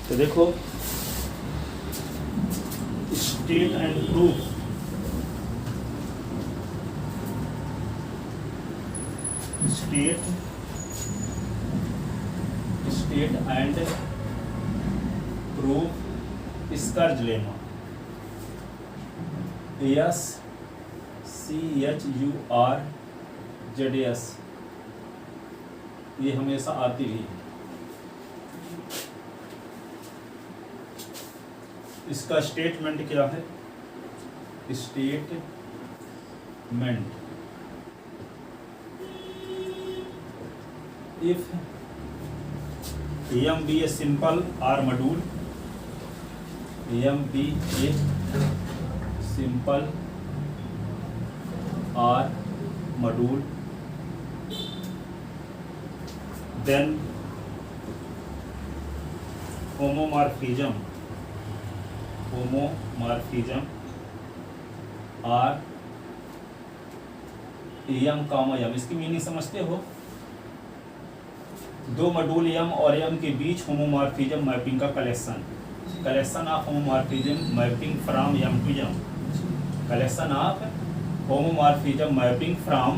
तो देखो state and proof, state and proof scourge lemma, SCHURZS, ये हमेशा आती ही है। इसका स्टेटमेंट क्या है? Statement, if M be a simple R module, M be a simple R module, then homomorphism R M comma M. इसकी मीनिंग समझते हो? दो मॉड्यूल एम और एम के बीच होमोमॉर्फिज्म मैपिंग का collection of homomorphism mapping from M to M, collection of homomorphism mapping from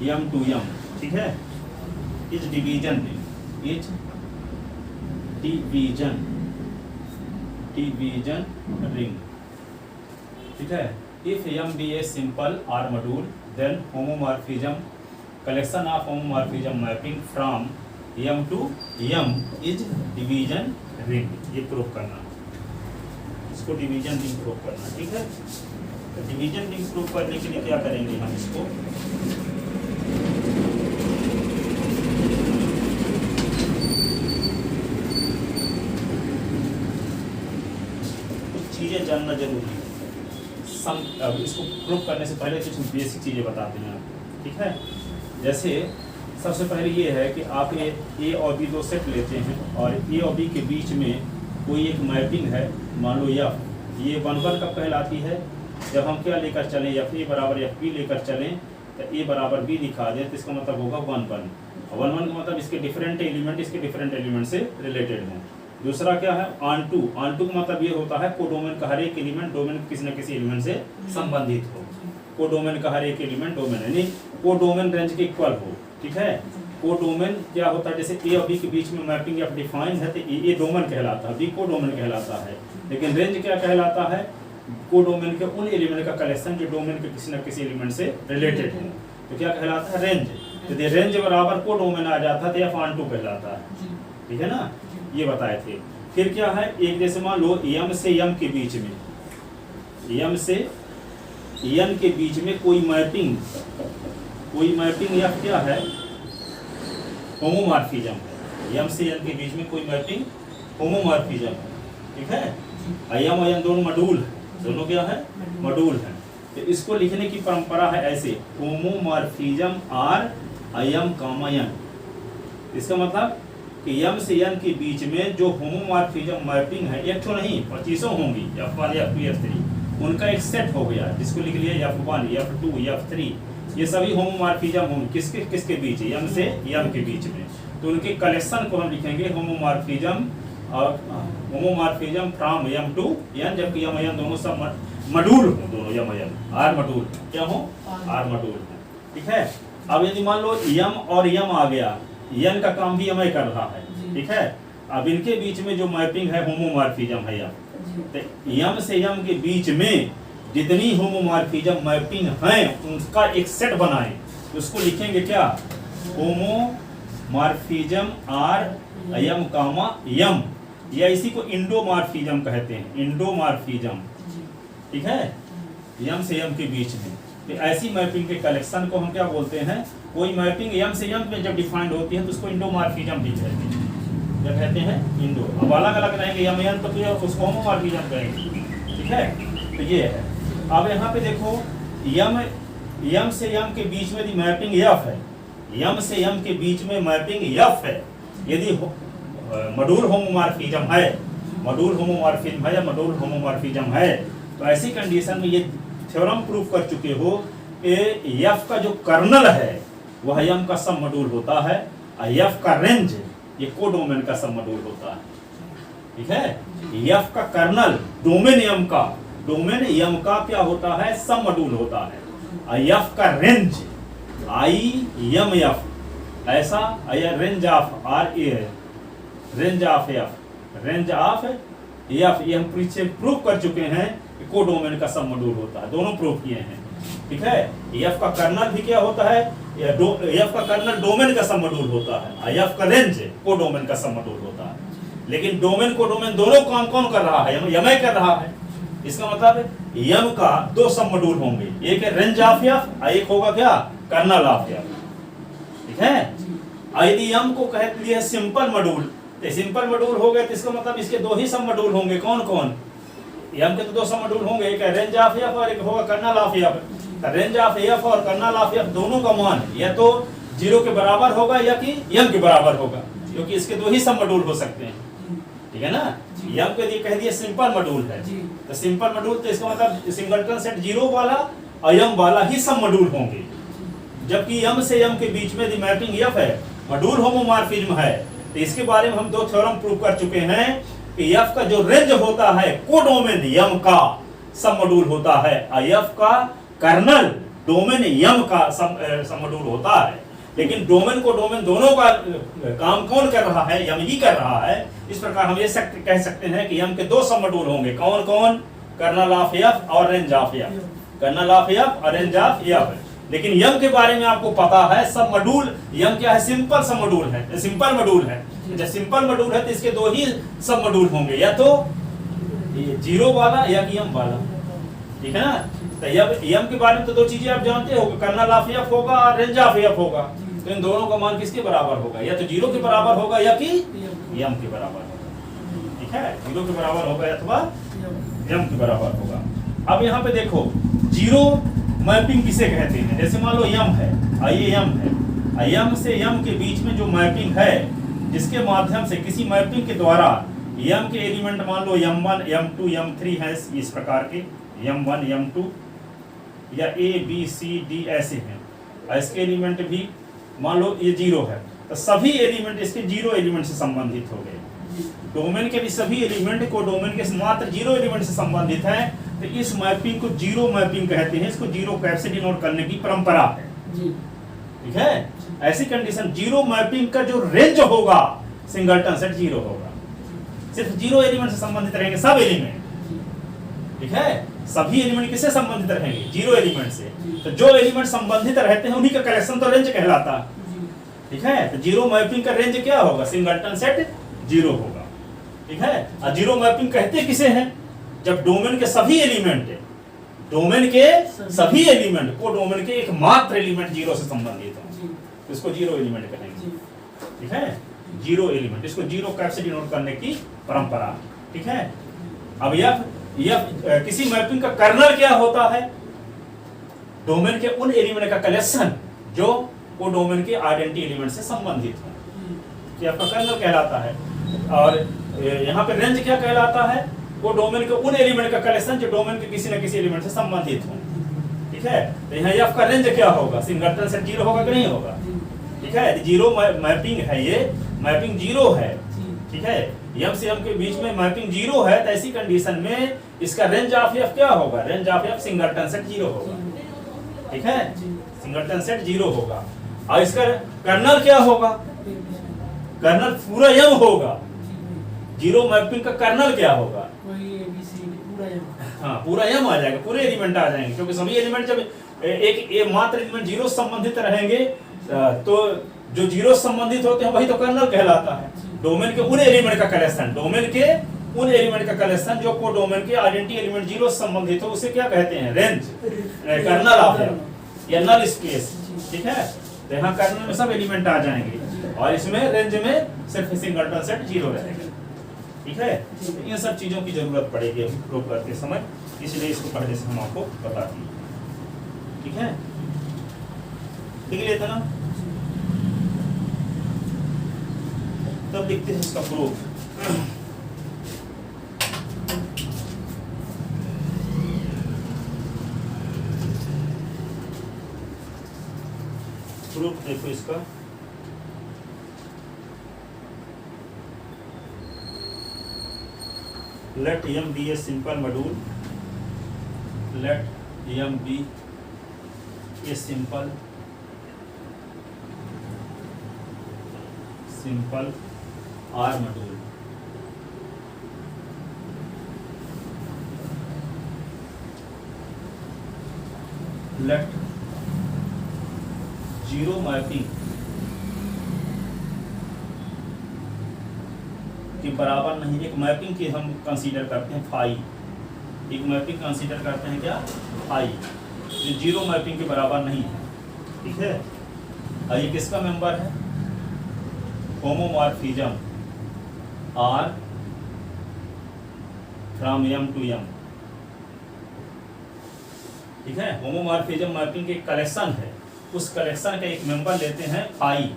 M to M, ठीक है। इज डिवीजन रिंग, ठीक है। If M be a simple R module, then homomorphism, collection of homomorphism mapping from M to M is division ring. ये proof करना, इसको division ring proof करना, ठीक है। तो डिवीजन रिंग प्रूफ करने के लिए क्या करेंगे हम? इसको चीजें जानना जरूरी है। अब इसको प्रूफ करने से पहले कुछ बेसिक चीजें बताते हैं, ठीक है। जैसे सबसे पहले ये है कि आप ए और बी दो सेट लेते हैं और ए और बी के बीच में कोई एक मैपिंग है, मान लो एफ, ये 1 1 कब कहलाती है? जब हम क्या लेकर चलें, एफ ए बराबर एफ बी लेकर चलें तो ए बराबर बी दिखा दें, तो इसका मतलब होगा 1 1। 1 1 का मतलब इसके डिफरेंट एलिमेंट से रिलेटेड हैं। दूसरा क्या है? ऑन टू का मतलब ये होता है कोडोमेन का हर एक एलिमेंट डोमेन किसी न किसी एलिमेंट से संबंधित हो। कोडोमेन का हर एक एलिमेंट डोमेन यानी कोडोमेन रेंज के इक्वल हो, ठीक है। कोडोमेन क्या होता है? जैसे ए और बी के बीच में मैपिंग एफ डिफाइन है तो ए डोमेन कहलाता है, बी कोडोमेन कहलाता है। लेकिन रेंज क्या कहलाता है? कोडोमेन के उन एलिमेंट का कलेक्शन जो डोमेन के किसी न किसी एलिमेंट से रिलेटेड है, तो क्या कहलाता है? रेंज। यदि रेंज बराबर कोडोमेन आ जाता है तो एफ ऑन टू कहलाता है, ठीक है ना। ये बताए थे। फिर क्या है? एक जैसे मान लो एम से एम के बीच में, एम से एन के बीच में कोई मैपिंग एफ क्या है? होमोमॉर्फिज्म है। एम से एन के बीच में कोई मैपिंग होमोमॉर्फिज्म है, ठीक है। एम और एन दोनों मॉड्यूल है, दोनों क्या है? मॉड्यूल है। तो इसको लिखने की परंपरा है ऐसे, होमोमॉर्फिज्म आर एम कामा एन। इसका मतलब कि एम से एन के बीच में जो होमोमॉर्फिज्म मैपिंग है, एक तो नहीं 25 होंगी, F1 F2 F3, उनका एक सेट हो गया जिसको लिख लिया F1 F2 F3, ये सभी होमोमॉर्फिज्म होंगे किसके बीच? एम से एम के बीच में। तो उनके कलेक्शन को हम लिखेंगे homomorphism from M to N, जबकि एम एन दोनों सब मॉड्यूल हो, दोनों एम एन आर मॉड्यूल क्या हो? आर मॉड्यूल है, ठीक है। अब यदि मान लो एम और एम आ गया, एन का काम भी एम कर रहा है, ठीक है। अब इनके बीच में जो मैपिंग है होमोमॉर्फिज्म है एम, तो एम से एम के बीच में जितनी होमोमॉर्फिज्म मैपिंग है उनका एक सेट बनाएं, तो उसको लिखेंगे क्या? Homomorphism R M comma M, या इसी को इंडोमॉर्फिज्म कहते हैं, इंडोमॉर्फिज्म, ठीक है। एम से एम के बीच में तो ऐसी मैपिंग के कलेक्शन को हम क्या बोलते हैं? कोई मैपिंग एम से एम में जब डिफाइंड होती है तो उसको इंडोमॉर्फिज्म भी कहते हैं, क्या कहते हैं? इंडो। अब अलग अलग रहेंगे एम एन तो उसको होमोमॉर्फिज्म कहेंगे, ठीक है। तो ये है। अब यहाँ पे देखो एम से एम के बीच में यदि मैपिंग एफ है, एम से एम के बीच में मैपिंग एफ है, यदि मॉड्यूल होमोमॉर्फिज्म है या मॉड्यूल होमोमॉर्फिज्म है, तो ऐसी कंडीशन में ये थ्योरम प्रूफ कर चुके हो एफ का जो कर्नल है वह एम का सब मॉड्यूल होता है, और एफ का रेंज ये कोडोमेन का सब मॉड्यूल होता है, ठीक है। एफ का कर्नल डोमेन एम का क्या होता है, सब मॉड्यूल होता है। एफ का रेंज आई एम एफ, ऐसा range of R A, range of F ये हम पीछे प्रूव कर चुके हैं कि कोडोमेन का सब मॉड्यूल होता है, दोनों प्रूव किए हैं। ठीक है। एफ का कर्नल भी क्या होता है, एफ का कर्नल डोमेन का सब मॉड्यूल होता है, एफ का रेंज कोडोमेन का सब मॉड्यूल होता है। लेकिन डोमेन कोडोमेन दोनों काम कौन कर रहा है, एम कर रहा है। इसका मतलब एम का दो सब मॉड्यूल होंगे, एक है रेंज ऑफ एफ, एक होगा क्या, कर्नल ऑफ एफ। ठीक है। यदि एम को कह दिया सिंपल मॉड्यूल, तो सिंपल मॉड्यूल हो गए तो इसका मतलब इसके दो ही सब मॉड्यूल होंगे। कौन कौन, एम के तो दो सब मॉड्यूल होंगे, एक है रेंज ऑफ एफ और एक होगा kernel of F. Range of F और कर्नल ऑफ एफ दोनों का मान या तो 0 के बराबर होगा या कि एम के बराबर होगा, क्योंकि इसके दो ही सब मॉड्यूल हो सकते हैं। ठीक है ना। एम के लिए कह दिया सिंपल मॉड्यूल है, तो सिंपल मॉड्यूल तो इसका मतलब सिंगलटन सेट 0 वाला और एम वाला ही सब मॉड्यूल होंगे। जबकि एम से एम के बीच में यदि मैपिंग एफ है, मॉड्यूल होमोमॉर्फिज्म है, तो इसके बारे में हम दो थ्योरम प्रूव कर चुके हैं कि एफ का जो रेंज होता है कोडोमेन एम का सब मॉड्यूल होता है, और एफ का कर्नल डोमेन एम का सब मॉड्यूल होता है। लेकिन डोमेन को डोमेन दोनों का काम कौन कर रहा है, एम ही कर रहा है। इस प्रकार हम ये कह सकते हैं कि एम के दो सब मॉड्यूल होंगे, कौन कौन, कर्नल ऑफ एफ और range of F, kernel of F और रेंज ऑफ एफ। लेकिन एम के बारे में आपको पता है सब मॉड्यूल, एम क्या है, सिंपल सब मॉड्यूल है, सिंपल मॉड्यूल है। जब सिंपल मॉड्यूल है तो इसके दो ही सब मॉड्यूल होंगे, या तो 0 वाला या कि एम वाला। ठीक है ना। तो एम के बारे में तो दो चीजें आप जानते हो, कर्नल ऑफ एफ होगा और रेंज ऑफ एफ होगा। तो इन दोनों का मान किसके बराबर होगा, या तो 0 के बराबर होगा या कि एम के बराबर होगा। ठीक है। 0 के बराबर होगा अथवा एम के बराबर होगा। अब यहाँ पे देखो 0 मैपिंग किसे कहते हैं, जैसे मान लो एम है, ये एम है, एम से एम के बीच में जो मैपिंग है, जिसके माध्यम से किसी मैपिंग के द्वारा एम के एलिमेंट मान लो m1 m2 m3 है, इस प्रकार के m1 m2 या a b c d ऐसे हैं, और इसके एलिमेंट भी मान लो ये 0 है, तो सभी एलिमेंट इसके 0 एलिमेंट से संबंधित हो गए। डोमेन के भी सभी एलिमेंट को डोमेन के मात्र 0 एलिमेंट से संबंधित है, तो इस मैपिंग को 0 मैपिंग कहते हैं। इसको 0 कैप से डिनोट करने की परंपरा है। ठीक है। ऐसी कंडीशन 0 मैपिंग का जो रेंज होगा सिंगलटन सेट 0 होगा, सिर्फ 0 एलिमेंट से संबंधित रहेंगे सब एलिमेंट। ठीक है। सभी एलिमेंट किससे संबंधित रहेंगे, 0 एलिमेंट से। तो जो एलिमेंट संबंधित रहते हैं उन्हीं का कलेक्शन तो रेंज कहलाता है। ठीक है। तो 0 मैपिंग का रेंज क्या होगा, सिंगलटन सेट 0 होगा। ठीक है। और 0 मैपिंग कहते किसे हैं, जब डोमेन के सभी एलिमेंट, डोमेन के सभी एलिमेंट को डोमेन के एक मात्र एलिमेंट 0 से संबंधित हो, तो इसको 0 एलिमेंट कहेंगे। ठीक है। 0 एलिमेंट, इसको 0 कैप से डिनोट करने की परंपरा। ठीक है। अब यह किसी मैपिंग का कर्नल क्या होता है, डोमेन के उन एलिमेंट का कलेक्शन जो वो डोमेन के आइडेंटिटी एलिमेंट से संबंधित हो, कि आपका कर्नल कहलाता है। और यहाँ पे रेंज क्या कहलाता है, वो डोमेन के उन एलिमेंट का कलेक्शन जो डोमेन के किसी न किसी एलिमेंट से संबंधित हो। ठीक है। तो यहाँ एफ का रेंज क्या होगा, सिंगलटन सेट 0 होगा कि नहीं होगा। ठीक है। 0 मैपिंग है, ये मैपिंग 0 है। ठीक है। एम से एम के बीच में मैपिंग 0 है, तो ऐसी कंडीशन में इसका रेंज ऑफ एफ क्या होगा, range of F singleton set 0 होगा। ठीक है। सिंगलटन सेट 0 होगा। और इसका कर्नल क्या होगा, कर्नल पूरा एम होगा। 0 मैपिंग का कर्नल क्या होगा, हाँ पूरा एम आ जाएगा, पूरे एलिमेंट आ जाएंगे, क्योंकि सभी एलिमेंट जब एक मात्र एलिमेंट 0 संबंधित रहेंगे, तो जो 0 संबंधित होते हैं वही तो कर्नल कहलाता है। डोमेन के उन एलिमेंट का कलेक्शन, डोमेन के उन एलिमेंट का कलेक्शन जो को डोमेन के आइडेंटिटी एलिमेंट 0 से संबंधित हो, उसे क्या कहते हैं, रेंज, कर्नल ऑफ एफ या नल स्पेस। ठीक है। तो यहाँ कर्नल में सब एलिमेंट आ जाएंगे, और इसमें रेंज में सिर्फ सिंगलटन सेट 0 रहेगा। ठीक है। इन सब चीजों की जरूरत पड़ेगी प्रूव करते समय, इसलिए इसको पहले से हम आपको बता दिए। ठीक है। लिख लेते ना, तब लिखते हैं इसका प्रूफ। प्रूफ देखो इसका, let m be a simple module, let m be a simple R module. Let zero mapping के बराबर नहीं, एक मैपिंग की हम कंसीडर करते हैं फाई, एक मैपिंग कंसीडर करते हैं क्या फाई, जो जीरो मैपिंग के बराबर नहीं है, ठीक है। और ये किसका मेंबर है, homomorphism R from m to m, ठीक है। होमोमॉर्फिज्म मैपिंग के कलेक्शन है, उस कलेक्शन का एक मेंबर लेते हैं फाई,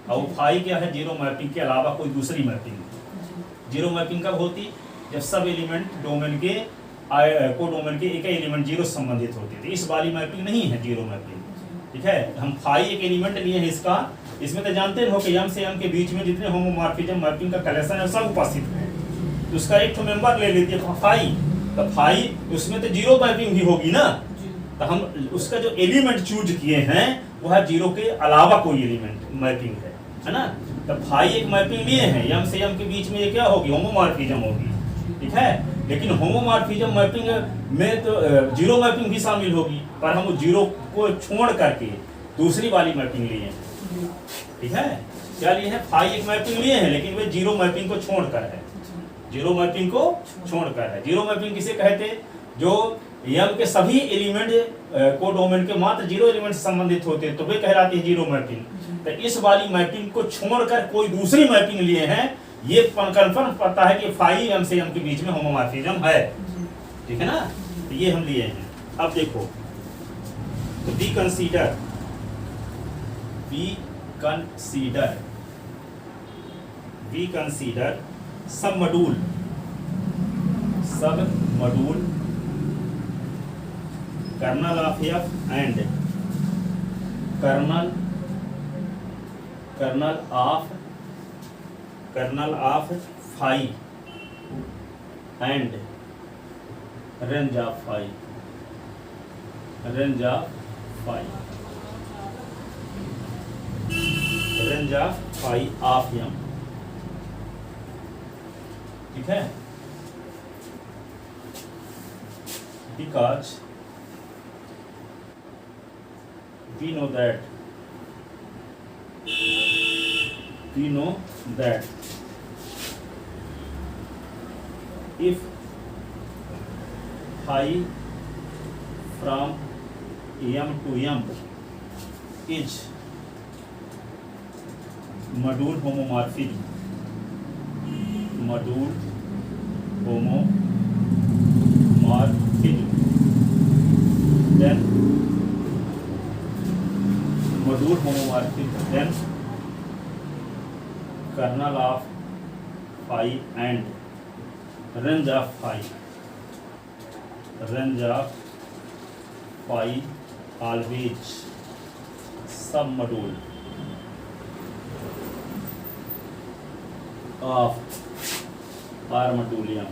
और वो फाई क्या है, जीरो मैपिंग के अलावा कोई दूसरी मैपिंग। जीरो मैपिंग कब होती, जब सब एलिमेंट डोमेन के को डोमेन के एक एलिमेंट जीरो संबंधित होते थे, इस वाली मैपिंग नहीं है जीरो मैपिंग, ठीक है। हम फाई एक एलिमेंट लिए हैं इसका, इसमें तो जानते हो कि m से m के बीच में जितने होमोमॉर्फिज्म मैपिंग का कलेक्शन है सब उपस्थित है, तो उसका एक तो मेंबर ले लेती है फाई, तो फाई उसमें तो जीरो मैपिंग भी होगी ना, तो हम उसका जो एलिमेंट चूज किए हैं वह जीरो के अलावा कोई एलिमेंट मैपिंग है ना। तो फाई एक मैपिंग लिए हैं, m से m के बीच में ये क्या होगी, होमोमॉर्फिज्म होगी, ठीक है। लेकिन होमोमॉर्फिज्म मैपिंग में तो जीरो मैपिंग भी शामिल होगी, पर हम जीरो को छोड़ करके दूसरी वाली मैपिंग लिए हैं, ठीक है। क्या लिए हैं, फाई एक मैपिंग लिए हैं, लेकिन वे जीरो मैपिंग को छोड़कर है, जीरो मैपिंग को छोड़कर है। जीरो मैपिंग किसे कहते, जो m के सभी एलिमेंट को डोमेन के मात्र जीरो एलिमेंट से संबंधित होते हैं, तो वे कहलाती है जीरो मैपिंग। तो इस वाली मैपिंग को छोड़कर कोई दूसरी मैपिंग लिए हैं, ये कंफर्म पता है कि फाई m से m के बीच में होमोमॉर्फिज्म है, ठीक है ना। तो ये हम लिए हैं। अब देखो, तो we consider sub module kernel of f and kernel of phi and range of phi of m, ठीक है। Because we know that if phi from m to m is module homomorphism, then module homomorphism, then kernel of phi and range of phi always submodule of R modulium,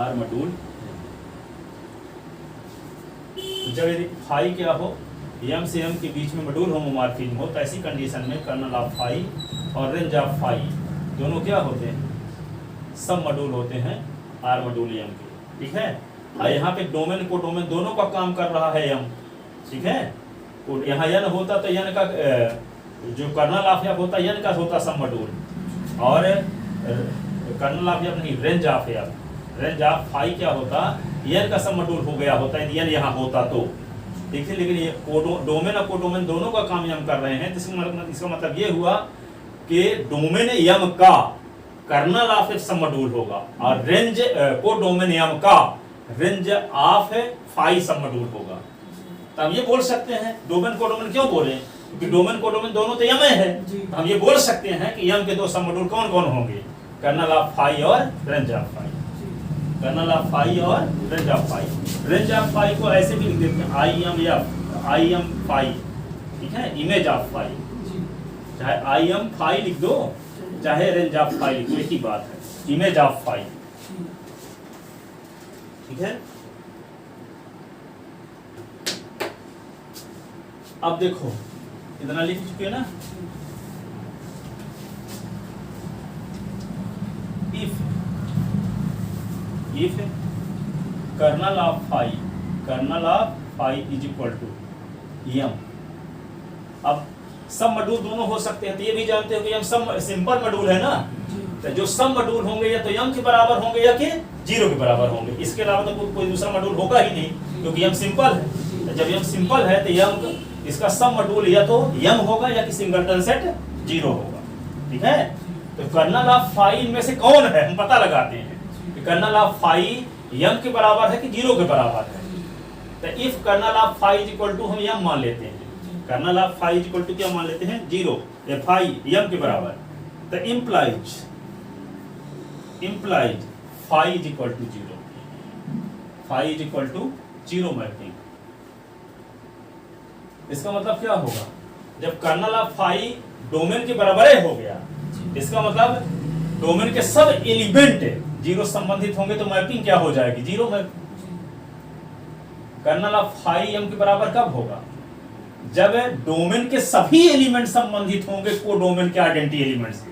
R module। जब यदि phi क्या हो, m से m के बीच में module homomorphism हो, तो ऐसी कंडीशन में कर्नल ऑफ फाई और रेंज ऑफ फाई दोनों क्या होते हैं, सब मॉड्यूल होते हैं R मॉड्यूलियम के, ठीक है। और यहाँ पे डोमेन को डोमेन दोनों का काम कर रहा है m, ठीक है। तो यहाँ n होता तो n का जो कर्नल ऑफ f होता n का होता सब मॉड्यूल, और कर्नल ऑफ f नहीं, रेंज ऑफ फाई क्या होता, n का सब मॉड्यूल हो गया होता है, n यहाँ होता तो, ठीक है। लेकिन ये डोमेन और कोडोमेन दोनों का काम हम कर रहे हैं, तो इसका मतलब ये हुआ कि डोमेन m का कर्नल ऑफ f सब मॉड्यूल होगा, और रेंज कोडोमेन m का रेंज ऑफ फाई सब मॉड्यूल होगा। तो हम ये बोल सकते हैं, डोमेन कोडोमेन क्यों बोले, क्योंकि डोमेन कोडोमेन दोनों तो m है, तो हम ये बोल सकते हैं कि m के दो सब मॉड्यूल कौन कौन होंगे, कर्नल ऑफ फाई और range of phi, kernel of phi और range of phi. Range of phi को ऐसे भी लिख देते हैं आई एम फाई, ठीक है, इमेज ऑफ फाई, चाहे आई एम फाई लिख दो चाहे रेंज ऑफ फाई लिखो, एक ही बात है, इमेज ऑफ फाई, ठीक है। अब देखो इतना लिख चुके ना, if kernel of phi is equal to M. अब सब मॉड्यूल दोनों हो सकते हैं, तो ये भी जानते हो कि यम सब सिंपल मॉड्यूल है ना, तो जो सब मॉड्यूल होंगे या तो यम के बराबर होंगे या कि 0 के बराबर होंगे, इसके अलावा तो कोई दूसरा मॉड्यूल होगा ही नहीं, क्योंकि यम सिंपल है। तो जब यम सिंपल है तो यम इसका सब मॉड्यूल या तो यम होगा या कि सिंगलटन सेट 0 होगा, ठीक है। तो कर्नल ऑफ फाई इनमें से कौन है, हम पता लगाते हैं कि कर्नल ऑफ फाई यम के बराबर है कि 0 के बराबर है। तो if kernel of phi is equal to हम यम मान लेते हैं, kernel of phi is equal to क्या मान लेते हैं 0, या फाई यम के बराबर, तो implies phi is equal to 0, phi is equal to 0 mapping. इसका मतलब क्या होगा, जब कर्नल ऑफ फाई डोमेन के बराबर हो गया, इसका मतलब डोमेन के सब एलिमेंट 0 संबंधित होंगे, तो मैपिंग क्या हो जाएगी 0 मैपिंग। कर्नल ऑफ फाई यम के बराबर कब होगा, जब डोमेन के सभी एलिमेंट संबंधित होंगे को डोमेन के आइडेंटिटी एलिमेंट से,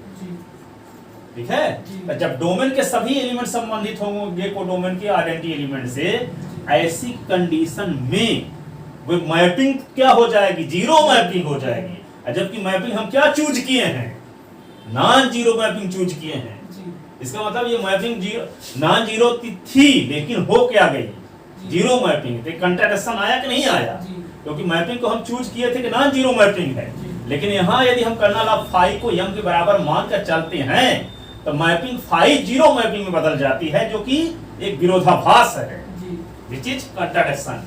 ठीक है। जब डोमेन के सभी एलिमेंट संबंधित होंगे को डोमेन के आइडेंटिटी एलिमेंट से, ऐसी कंडीशन में वो मैपिंग क्या हो जाएगी 0 मैपिंग हो जाएगी। जबकि मैपिंग हम क्या चूज किए हैं, नॉन 0 मैपिंग चूज किए हैं। इसका मतलब ये मैपिंग नॉन 0 थी लेकिन हो क्या गई 0 मैपिंग। तो कंट्राडिक्शन आया कि नहीं आया, क्योंकि मैपिंग को हम चूज किए थे कि नॉन 0 मैपिंग है, लेकिन यहाँ यदि हम कर्नल ऑफ फाई को यम के बराबर मानकर चलते हैं तो मैपिंग फाई 0 मैपिंग में बदल जाती है, जो कि एक विरोधाभास है, विच इज कंट्राडिक्शन,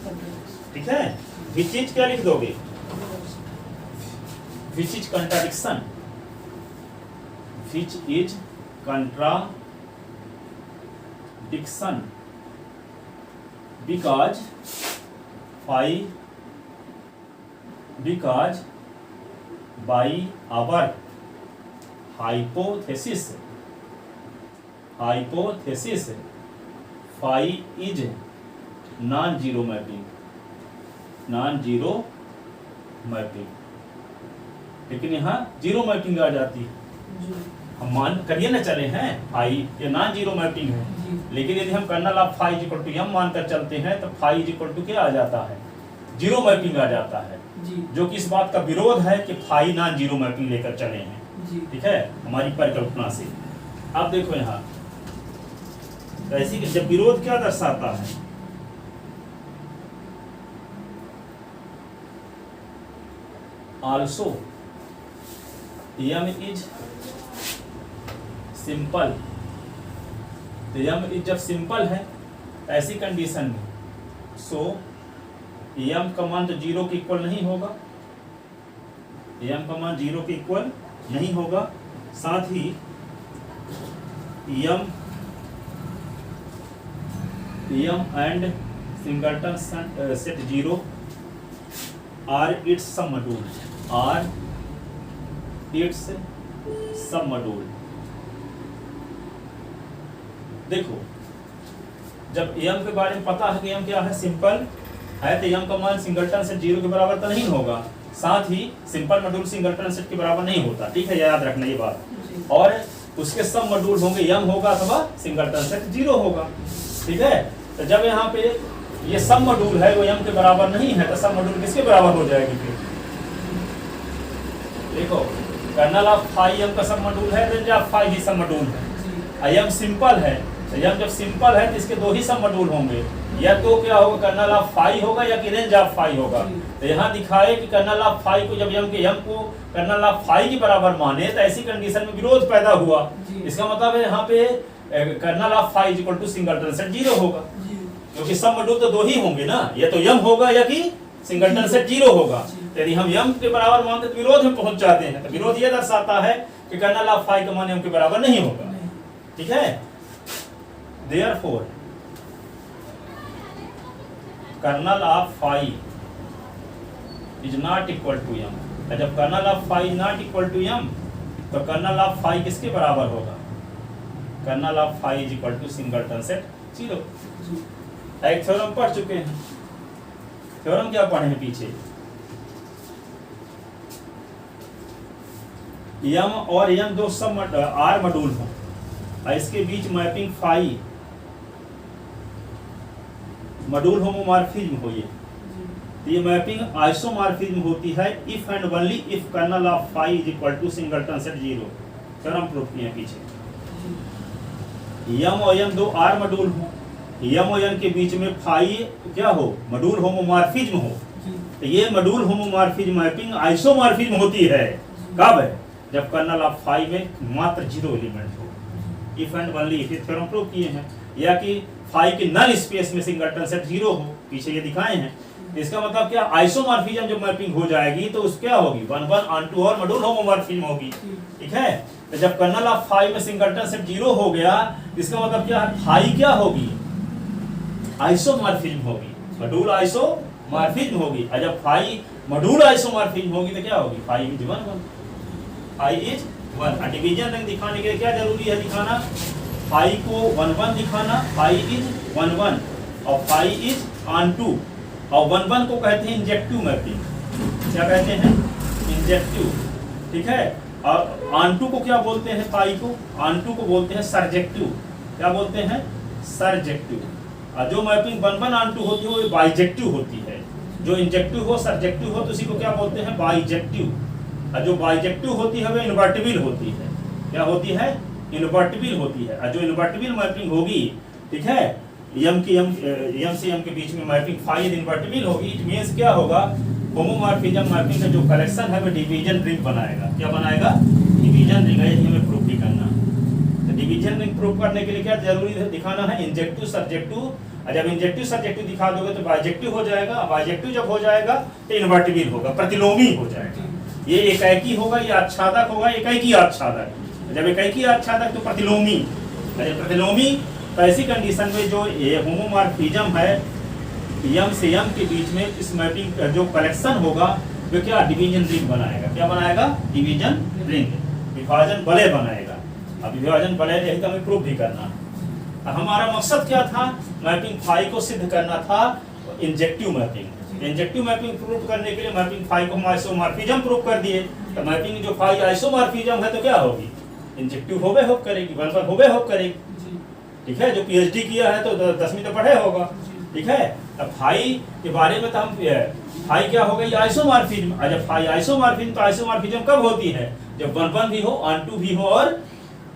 ठीक है। विच इज क्या लिख दोगे, विच is contradiction, which is contradiction because by our hypothesis phi is non-zero mapping, लेकिन यहाँ 0 मैपिंग आ जाती है। हम मान करिए ना चले हैं फाई ये नॉन 0 मैपिंग है, लेकिन यदि हम kernel of phi equal to M मानकर चलते हैं तो फाई इक्वल टू क्या आ जाता है 0 मैपिंग आ जाता है, जो कि इस बात का विरोध है कि फाई नॉन 0 मैपिंग लेकर चले हैं, ठीक है, हमारी परिकल्पना से। अब देखो यहाँ ऐसी जब विरोध क्या दर्शाता है, आल्सो यम इज सिंपल, तो यम इज जब सिंपल है ऐसी कंडीशन में सो यम का मान तो 0 के इक्वल नहीं होगा, यम का मान 0 के इक्वल नहीं होगा, साथ ही M and singleton set 0 are its submodule. देखो जब एम के बारे में पता है कि एम क्या है सिंपल है, तो एम का मान सिंगलटन सेट 0 के बराबर तो नहीं होगा, साथ ही सिंपल मॉड्यूल सिंगलटन सेट के बराबर नहीं होता, ठीक है, याद रखना ये बात। और उसके सब मॉड्यूल होंगे एम होगा अथवा सिंगलटन सेट 0 होगा, ठीक है। तो जब यहाँ पे ये सब मॉड्यूल है वो एम के बराबर नहीं है, तो सब मॉड्यूल किसके बराबर हो जाएगी फिर, देखो कर्नल ऑफ फाई एम का सब मॉड्यूल है, रेंज ऑफ फाई भी सब मॉड्यूल है, एम सिंपल है, तो एम जब सिंपल है तो इसके 2 ही सब मॉड्यूल होंगे, या तो क्या होगा कर्नल ऑफ फाई होगा या कि रेंज ऑफ फाई होगा। तो यहाँ दिखाए कि कर्नल ऑफ फाई को जब एम को कर्नल ऑफ फाई के बराबर माने तो ऐसी कंडीशन में विरोध पैदा हुआ, इसका मतलब है यहाँ पे kernel of phi equal to singleton set 0 होगा, क्योंकि सब मॉड्यूल तो 2 ही होंगे ना, या तो यम होगा या कि सिंगलटन सेट 0 होगा। यदि हम यम के बराबर मानते तो विरोध में पहुंच जाते हैं, तो विरोध ये दर्शाता है कि कर्नल ऑफ फाई का मान यम के बराबर नहीं होगा, ठीक है। Therefore kernel of phi is not equal to M, जब kernel of phi is not equal to M तो कर्नल ऑफ फाई किसके बराबर होगा? Kernel of phi is equal to singleton set 0। एक थ्योरम पढ़ चुके हैं। थ्योरम क्या पढ़े हैं पीछे? यम और यम दो सब आर मॉड्यूल हो और इसके बीच मैपिंग फाई मॉड्यूल होमोमॉर्फिज्म हो। ये मैपिंग आइसोमॉर्फिज्म होती है if and only if kernel of phi is equal to singleton set 0। Theorem proof किए पीछे। यम और यम दो आर मॉड्यूल हो, यम और यम के बीच में फाई क्या हो? मॉड्यूल होमोमॉर्फिज्म हो। तो ये मॉड्यूल होमोमॉर्फिज्म मैपिंग आइसोमॉर्फिज्म होती है कब है? जब कर्नल ऑफ फाई में मात्र 0 एलिमेंट हो। If and only if theorem proof किए हैं। या कि फाई के नल स्पेस में सिंगलटन सेट 0 हो, पीछे ये दिखाए हैं। इसका मतलब क्या? आइसोमॉर्फिज्म जब मैपिंग हो जाएगी तो उस क्या होगी? 1 1 ऑन टू और मॉड्यूल होमोमॉर्फिज्म होगी। ठीक है। तो जब कर्नल ऑफ फाई में सिंगलटन सेट 0 हो गया, इसका मतलब क्या है? फाई क्या होगी? आइसोमॉर्फिज्म होगी, मॉड्यूल आइसोमॉर्फिज्म होगी। और जब फाई मॉड्यूल आइसोमॉर्फिज्म होगी तो क्या होगी? Phi is 1 1। Phi is 1। Division ring दिखाने के लिए क्या जरूरी है दिखाना? फाई को 1 1 दिखाना, फाई इज 1 1 और फाई इज ऑन टू। और 1 1 को कहते हैं इंजेक्टिव मैपिंग। क्या कहते हैं? इंजेक्टिव। ठीक है। और ऑन टू को क्या बोलते हैं? फाई को ऑन टू को बोलते हैं सरजेक्टिव। क्या बोलते हैं? सरजेक्टिव। और जो मैपिंग 1 1 ऑन टू होती है वो बाइजेक्टिव होती है। जो इंजेक्टिव हो, सरजेक्टिव हो तो उसी को क्या बोलते हैं? बाइजेक्टिव। और जो बाइजेक्टिव होती है वो इन्वर्टिबल होती है। क्या होती है? इन्वर्टिबल होती है। और जो इन्वर्टिबल मैपिंग होगी, ठीक है, यम से यम के बीच में मैपिंग फाई इन्वर्टिबल होगी। इट मींस क्या होगा? होमोमॉर्फिज्म मैपिंग का जो कलेक्शन है वो डिवीजन रिंग बनाएगा। क्या बनाएगा? डिवीजन रिंग है। हमें प्रूफ भी करना। तो डिवीजन रिंग प्रूफ करने के लिए क्या जरूरी है दिखाना है? इंजेक्टिव सरजेक्टिव। और जब इंजेक्टिव सरजेक्टिव दिखा दोगे तो बाइजेक्टिव हो जाएगा। बाइजेक्टिव जब हो जाएगा तो इन्वर्टिबल होगा, प्रतिलोमी हो जाएगा। ये एकाएकी होगा, ये आच्छादक होगा, एकाएकी आच्छादक। जब एकाएकी आच्छादक तो प्रतिलोमी। प्रतिलोमी तो ऐसी कंडीशन में जो ये होमोमॉर्फिज्म है यम से यम के बीच में इस मैपिंग का जो कलेक्शन होगा वो क्या? डिवीजन रिंग बनाएगा। क्या बनाएगा? डिवीजन रिंग, विभाजन वलय बनाएगा। अब विभाजन वलय यही तो हमें प्रूफ भी करना। हमारा मकसद क्या था? मैपिंग फाई को सिद्ध करना था, injective mapping. Injective mapping proof करने के लिए मैपिंग फाई को हम आइसोमॉर्फिज्म प्रूफ कर दिए। तो मैपिंग जो फाई आइसोमॉर्फिज्म है तो क्या होगी? इंजेक्टिव होबे होप करेगी, 1 1 होबे होप करेगी। ठीक है। जो पीएचडी किया है तो 10वीं तो पढ़े होगा। ठीक है। अब फाई के बारे में तो हम फाई क्या हो गई? आइसोमॉर्फिज्म। जब फाई आइसोमॉर्फिज्म तो आइसोमॉर्फिज्म कब होती है? जब 1 1 भी हो, ऑन टू भी हो और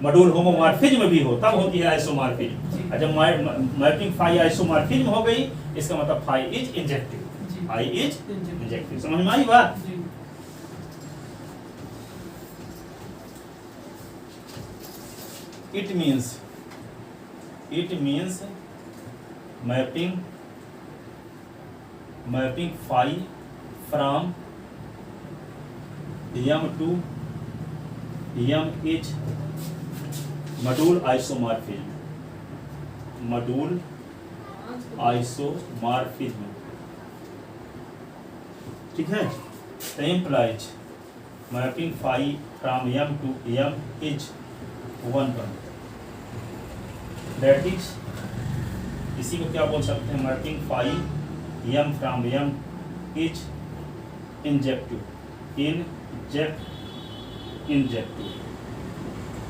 मॉड्यूल होमोमॉर्फिज्म भी हो, तब होती है आइसोमॉर्फिज्म। जब मैपिंग फाई आइसोमॉर्फिज्म हो गई, इसका मतलब phi is injective. Phi is injective. समझ में आई बात? It means mapping phi from m to m is module isomorphism। ठीक है। तो implies mapping phi from m to m is 1 1। That is, इसी को क्या बोल सकते हैं? Mapping phi m from m is injective.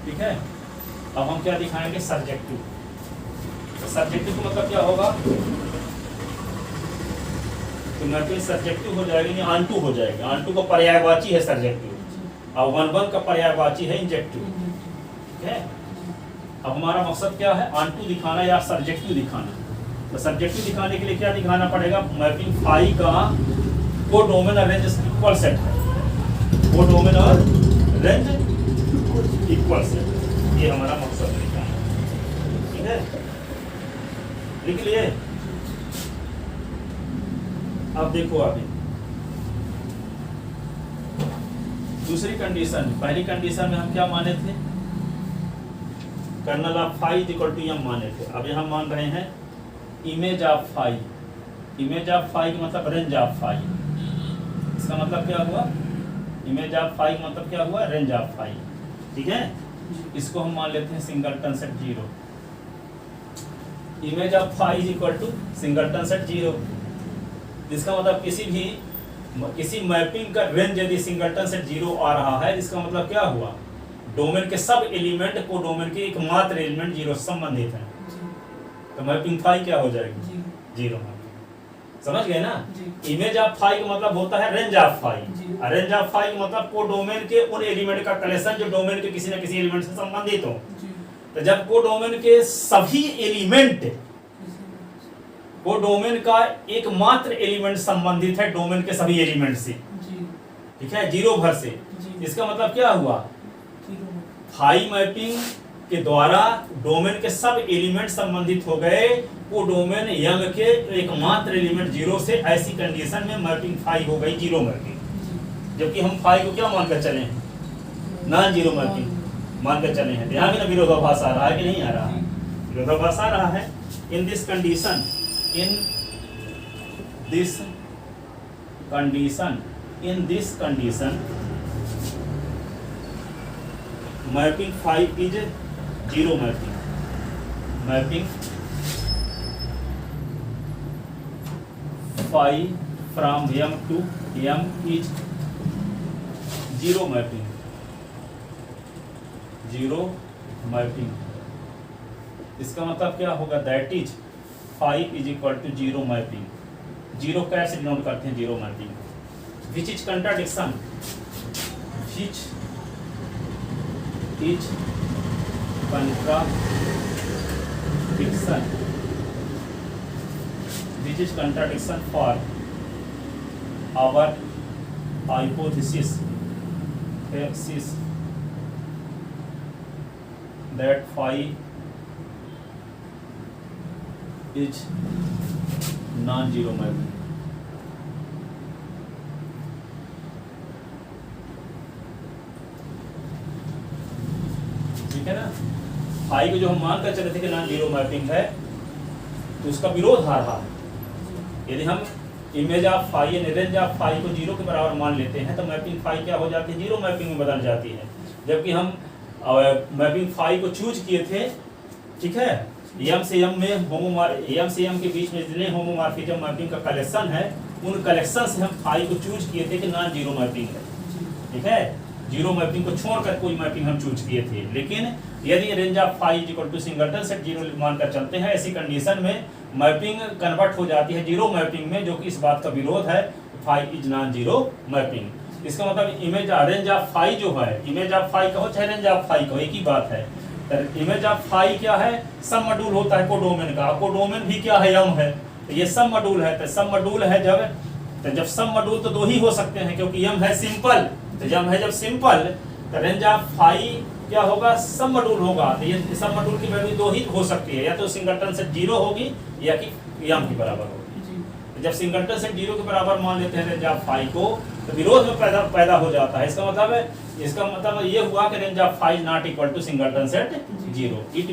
ठीक है। अब हम क्या दिखाएंगे? सरजेक्टिव। सरजेक्टिव का मतलब क्या होगा? तो मैपिंग सरजेक्टिव हो जाएगी, नहीं ऑन टू हो जाएगी। ऑन टू का पर्यायवाची है सरजेक्टिव और 1 1 का पर्यायवाची है इंजेक्टिव। ठीक है। अब हमारा मकसद क्या है? ऑन टू दिखाना या सब्जेक्टिव दिखाना। तो सब्जेक्टिव दिखाने के लिए क्या दिखाना पड़ेगा? मैपिंग फाई का कोडोमेन और रेंज इक्वल सेट है। कोडोमेन और रेंज इक्वल सेट, ये हमारा मकसद दिखाना। ठीक है। लिख लिए? अब देखो आगे दूसरी कंडीशन। पहली कंडीशन में हम क्या माने थे? Kernel of phi equal to M माने थे। अब यहाँ मान रहे हैं image of phi. Image of phi का मतलब रेंज ऑफ फाई। इसका मतलब क्या हुआ? इमेज ऑफ फाई का मतलब क्या हुआ? Range of phi. ठीक है, इसको हम मान लेते हैं singleton set 0। Image of phi is equal to singleton set 0। इसका मतलब किसी मैपिंग का रेंज यदि सिंगलटन सेट 0 आ रहा है, इसका मतलब क्या हुआ, डोमेन के सब एलिमेंट को डोमेन के एकमात्र एलिमेंट 0 से संबंधित है, तो मैपिंग फाई क्या हो जाएगी, 0। समझ गए ना। इमेज ऑफ फाई का मतलब होता है रेंज ऑफ फाई, और रेंज ऑफ फाई का मतलब को डोमेन के उन एलिमेंट का कलेक्शन जो डोमेन के किसी न किसी एलिमेंट से संबंधित हो। तो जब को डोमेन के सभी एलिमेंट, को डोमेन का एकमात्र एलिमेंट संबंधित है डोमेन के सभी एलिमेंट से, ठीक है, 0 भर से, इसका मतलब क्या हुआ, फाई मैपिंग के द्वारा डोमेन के सब एलिमेंट संबंधित हो गए, वो डोमेन यंग के एकमात्र एलिमेंट 0 से, ऐसी कंडीशन में मैपिंग फाई हो गई 0 मैपिंग। जबकि हम फाई को क्या मानकर चले हैं, नॉन 0 मैपिंग मानकर चले हैं। यहाँ भी ना विरोधाभास आ रहा है कि नहीं आ रहा है, विरोधाभास आ रहा है। In this condition mapping phi is 0 mapping phi from m to m is 0 mapping, 0 mapping. इसका मतलब क्या होगा, that is phi is equal to 0 mapping. 0 कैसे डिनोट करते हैं, 0 mapping. Which is contradiction, which is contradiction for our hypothesis that phi is non-zero mapping। ठीक है ना। फाई को जो हम मान कर चले थे कि नॉन जीरो मैपिंग है, तो उसका विरोध आ रहा है। यदि हम इमेज ऑफ फाई या रेंज ऑफ फाई को 0 के बराबर मान लेते हैं, तो मैपिंग फाई क्या हो जाती है, 0 मैपिंग में बदल जाती है। जबकि हम मैपिंग फाई को चूज किए थे, ठीक है, एम से एम में एम से एम के बीच में जितने होमोमॉर्फिज्म मैपिंग का कलेक्शन है, उन कलेक्शन से हम फाई को चूज किए थे कि नॉन जीरो मैपिंग है, ठीक है। 0 मैपिंग को छोड़कर कोई मैपिंग हम चूज किए थे। लेकिन यदि range of phi equal to singleton set 0 मानकर चलते हैं, ऐसी कंडीशन में मैपिंग कन्वर्ट हो जाती है 0 मैपिंग में, जो कि इस बात का विरोध है, phi is non zero mapping. इसका मतलब इमेज रेंज ऑफ फाई जो है, इमेज ऑफ फाई कहो चाहे रेंज ऑफ फाई कहो, एक ही बात है। इमेज ऑफ फाई क्या है, सब मॉड्यूल होता है कोडोमेन का। कोडोमेन भी क्या है, यम है, तो ये सब मॉड्यूल है। तो सब मॉड्यूल है जब सब मॉड्यूल तो 2 ही हो सकते हैं, क्योंकि यम है सिंपल, तो यम है जब सिंपल, तो रेंज ऑफ फाई क्या होगा, सब मॉड्यूल होगा। तो ये सब मॉड्यूल की वैल्यू 2 ही हो सकती है, या तो सिंगलटन सेट 0 होगी या कि यम के बराबर होगी। तो जब सिंगलटन सेट 0 के बराबर मान लेते हैं रेंज ऑफ फाई को, तो विरोध में पैदा हो जाता है। इसका मतलब ये हुआ कि range of phi not equal to singleton set 0। It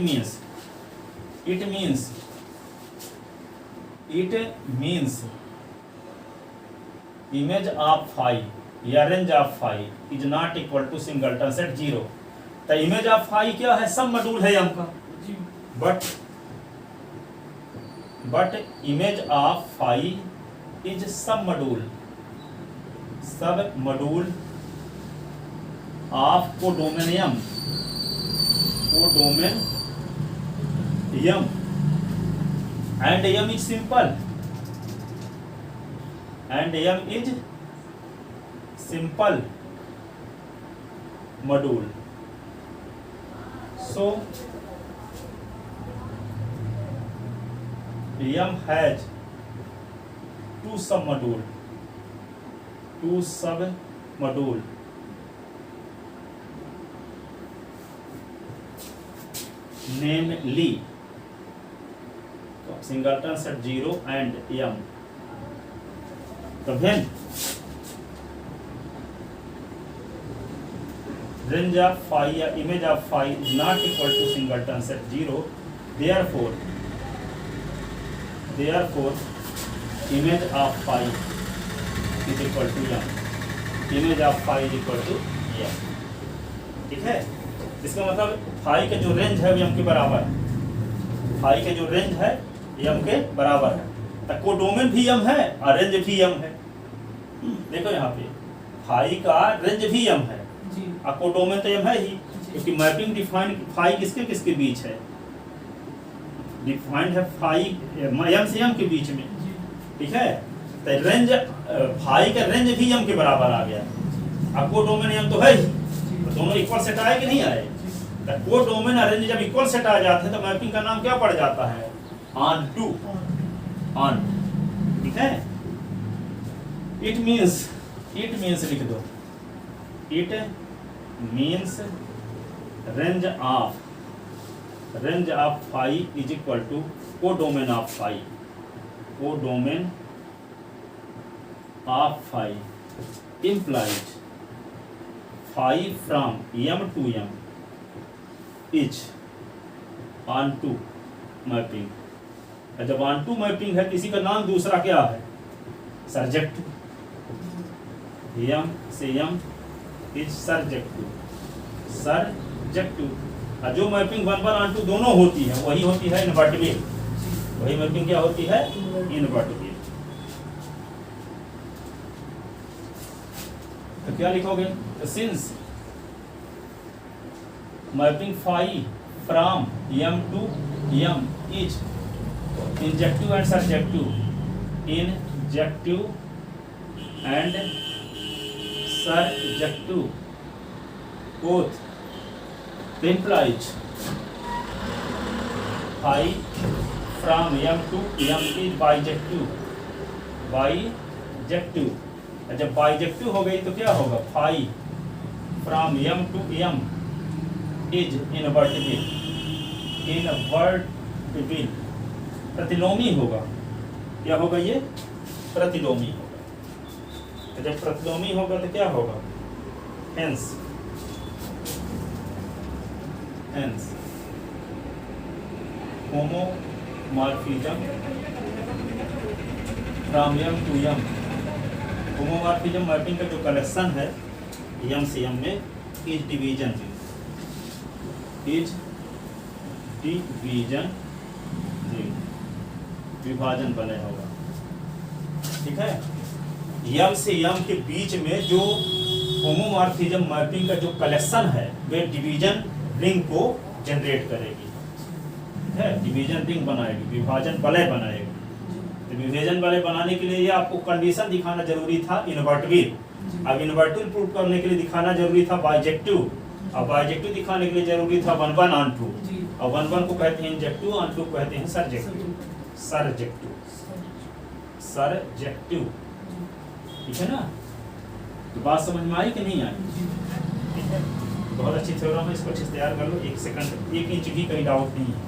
means image of phi या range of phi is not equal to singleton set 0। तो इमेज ऑफ फाई क्या है, सब मॉड्यूल है यम का, but image of phi is submodule of codomain M and m is simple, module. So m has 2 submodule, namely singleton set 0 and m. So then range of phi या image of phi is not equal to singleton set 0. Therefore image of phi is equal to m. Image of phi is equal to m. ठीक है। इसका मतलब phi का जो range है वो m के बराबर है, फाई का जो रेंज है m के बराबर है, तो कोडोमेन भी m है और रेंज भी m है। देखो यहाँ पे फाई का रेंज भी m है और कोडोमेन तो m है ही, क्योंकि मैपिंग डिफाइन फाई किसके किसके बीच है, डिफाइंड है फाई m से m के बीच में, ठीक है। तो रेंज फाई का रेंज भी m के बराबर आ गया, अब कोडोमेन m तो है ही, तो दोनों इक्वल सेट आए कि नहीं आए। तो कोडोमेन और रेंज जब इक्वल सेट आ जाते हैं तो मैपिंग का नाम क्या पड़ जाता है, ऑन टू, ऑन, ठीक है। इट मीन्स लिख दो, it means range of phi is equal to codomain of phi, codomain of phi implied phi from m to m is onto mapping. जब onto मैपिंग है किसी का नाम दूसरा क्या है, सर्जेक्टिव, m से m इज सर्जेक्टिव, सर्जेक्टिव। जो मैपिंग 1 onto दोनों होती है वही होती है इनवर्टिबल, वही मैपिंग क्या होती है, इनवर्टिबल। तो क्या लिखोगे, तो since mapping phi from m to m is injective and surjective, injective and surjective both, implies phi from m to m is bijective, bijective. जब बाइजेक्टिव हो गई तो क्या होगा, phi from m to m is invertible, invertible, प्रतिलोमी होगा। क्या होगा ये, प्रतिलोमी होगा। तो जब प्रतिलोमी होगा तो क्या होगा, hence homomorphism from m to m, homomorphism mapping का जो कलेक्शन है m से m में इज डिवीजन, विभाजन बने होगा, ठीक है। m से m के बीच में जो होमोमॉर्फिज्म मैपिंग का जो कलेक्शन है वे डिवीजन रिंग को जनरेट करेगी, ठीक है, डिवीजन रिंग बनाएगी, विभाजन वलय बनाएगी। तो विभाजन वलय बनाने के लिए ये आपको कंडीशन दिखाना जरूरी था, इनवर्टिबल। अब इनवर्टिबल प्रूव करने के लिए दिखाना जरूरी था बाइजेक्टिव, अब बाइजेक्टिव दिखाने के लिए जरूरी था 1 ऑन टू, और 1 को कहते हैं इंजेक्टिव, ऑन टू कहते हैं सर्जेक्टिव, सर्जेक्टिव, सर्जेक्टिव, ठीक है ना। तो बात समझ में आई कि नहीं आई, ठीक है। बहुत अच्छी थ्योरम है, इसको अच्छे से तैयार कर लो, 1 सेकंड 1 इंच भी कहीं डाउट नहीं है।